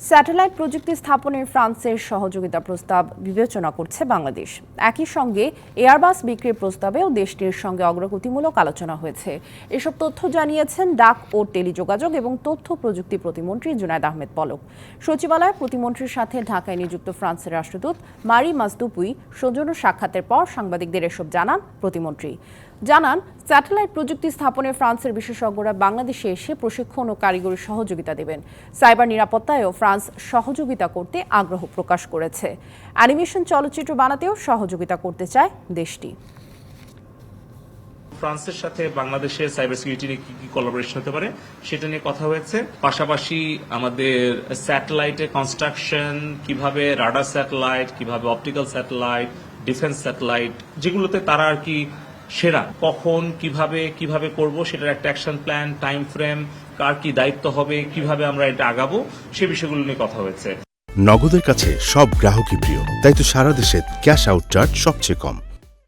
Satellite প্রযুক্তি স্থাপনের ফ্রান্সের সহযোগিতা প্রস্তাব বিবেচনা করছে বাংলাদেশ। একই সঙ্গে এয়ারবাস বিক্রির প্রস্তাবেও দেশটির সঙ্গে অগ্রগতিমূলক আলোচনা হয়েছে। এসব তথ্য জানিয়েছেন ডাক ও টেলিযোগাযোগ এবং তথ্য প্রযুক্তি প্রতিমন্ত্রী জুনায়েদ আহমেদ পলক। সচিবালয়ে প্রতিমন্ত্রীর সাথে ঢাকায় নিযুক্ত ফ্রান্সের রাষ্ট্রদূত মারি মাজদুপুই সৌজন্য সাক্ষাতের পর সাংবাদিকদের এসব জানান প্রতিমন্ত্রী। জানান, স্যাটেলাইট প্রযুক্তি স্থাপনে ফ্রান্সের বিশেষজ্ঞরা বাংলাদেশে এসে প্রশিক্ষণ ও কারিগরি সহযোগিতা দেবেন। সাইবার নিরাপত্তায়ও ফ্রান্স সহযোগিতা করতে আগ্রহ প্রকাশ করেছে। অ্যানিমেশন চলচ্চিত্র বানাতেও সহযোগিতা করতে চায় দেশটি। ফ্রান্সের সাথে বাংলাদেশের সাইবার সিকিউরিটি নিয়ে কি কোলাবোরেশন হতে পারে সেটা নিয়ে কথা হয়েছে। পাশাপাশি আমাদের স্যাটেলাইটের কনস্ট্রাকশন, কিভাবে রাডার স্যাটেলাইট, কিভাবে অপটিক্যাল স্যাটেলাইট, ডিফেন্স স্যাটেলাইট, যেগুলোতে তারা আর কি সেরা, কখন কিভাবে করব সেটার একটা অ্যাকশন প্ল্যান, টাইম ফ্রেম, কার কি দায়িত্ব হবে, কিভাবে আমরা এটা আগাবো, সে বিষয়গুলো নিয়ে কথা হয়েছে। নগদের কাছে সব গ্রাহকই প্রিয়, তাই তো সারা দেশে ক্যাশ আউট চার্জ সবচেয়ে কম।